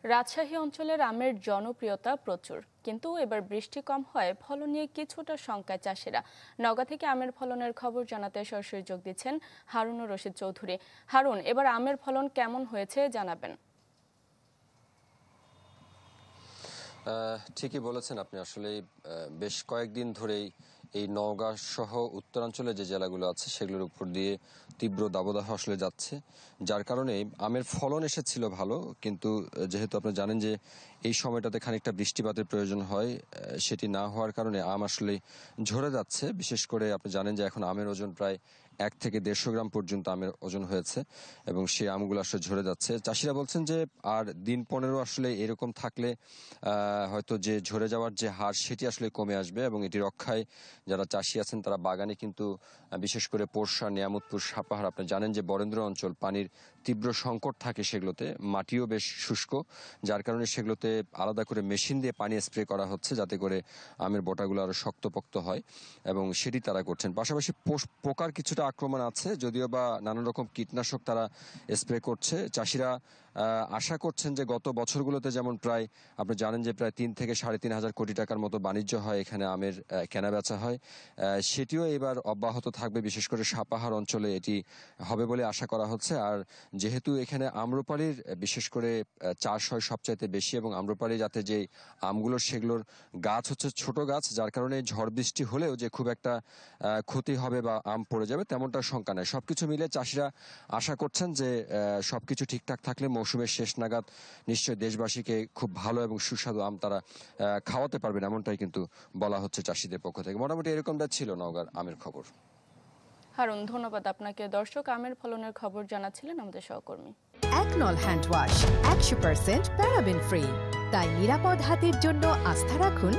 রাজশাহী অঞ্চলের আমের জনপ্রিয়তা প্রচুর, কিন্তু এবার বৃষ্টি কম হয় ফলন নিয়ে কিছুটা শঙ্কায় চাষিরা। নওগাঁ থেকে আমের ফলনের খবর জানাতে সরাসরি যোগ দিচ্ছেন হারুনুর রশিদ চৌধুরী। হারুন, এবার আমের ফলন কেমন হয়েছে জানাবেন। ঠিকই বলেছেন আপনি। আসলে বেশ কয়েকদিন ধরেই এই নওগাঁ সহ উত্তরাঞ্চলে যে জেলাগুলো আছে সেগুলোর উপর দিয়ে তীব্র দাবদাহ আসলে যাচ্ছে, যার কারণে আমের ফলন এসেছিল ভালো, কিন্তু যেহেতু আপনি জানেন যে এই সময়টাতে খানিকটা বৃষ্টিপাতের প্রয়োজন হয়, সেটি না হওয়ার কারণে আম আসলে ঝরে যাচ্ছে। বিশেষ করে আপনি জানেন যে এখন আমের ওজন প্রায় 1 থেকে 150 গ্রাম পর্যন্ত আমের ওজন হয়েছে এবং সেই আমগুলো আসলে ঝরে যাচ্ছে। চাষিরা বলছেন যে আর দিন 15 আসলে এরকম থাকলে হয়তো যে ঝরে যাওয়ার যে হার সেটি আসলে কমে আসবে এবং এটি রক্ষায় যারা চাষি আছেন তারা বাগানে কিন্তু বিশেষ করে পোরশা, নিয়ামতপুর, সাপাহার, আপনি জানেন যে বরেন্দ্র অঞ্চল পানির তীব্র সংকট থাকে, সেগুলোতে মাটিও বেশ শুষ্ক, যার কারণে সেগুলোতে আলাদা করে মেশিন দিয়ে পানি স্প্রে করা হচ্ছে যাতে করে আমের বোটাগুলো আরো শক্তপোক্ত হয় এবং সেটি তারা করছেন। পাশাপাশি পোকার কিছুটা আক্রমণ আছে, যদিও বা নানান রকম কীটনাশক তারা স্প্রে করছে। চাষিরা আশা করছেন যে গত বছরগুলোতে যেমন প্রায় আপনি জানেন যে প্রায় 3 থেকে 3.5 হাজার কোটি টাকার মতো বাণিজ্য হয়, এখানে আমের কেনা বেচা হয়, সেটিও এবার অব্যাহত থাকবে। বিশেষ করে সাপাহার অঞ্চলে এটি হবে বলে আশা করা হচ্ছে। আর যেহেতু এখানে আম্রপালির বিশেষ করে চাষ হয় সবচাইতে বেশি এবং আম্রপালি যাতে যে আমগুলো সেগুলোর গাছ হচ্ছে ছোট গাছ, যার কারণে ঝড় বৃষ্টি হলেও যে খুব একটা ক্ষতি হবে বা আম পড়ে যাবে তেমনটা শঙ্কা নেই। সবকিছু মিলে চাষিরা আশা করছেন যে সবকিছু ঠিকঠাক থাকলে মৌসুমের শেষ নাগাদ নিশ্চয়ই দেশবাসীকে খুব ভালো এবং সুস্বাদু আম তারা খাওয়াতে পারবেন, এমনটাই কিন্তু বলা হচ্ছে চাষিদের পক্ষ থেকে। মোটামুটি এরকমটা ছিল নওগাঁর আমের খবর। হারুন, ধন্যবাদ আপনাকে। দর্শক, আমের ফলনের খবর জানাচ্ছিলেন আমাদের সহকর্মী। একনল হ্যান্ড ওয়াশ 100% প্যারাবেন ফ্রি, তাই নিরাপদ হাতের জন্য আস্থা রাখুন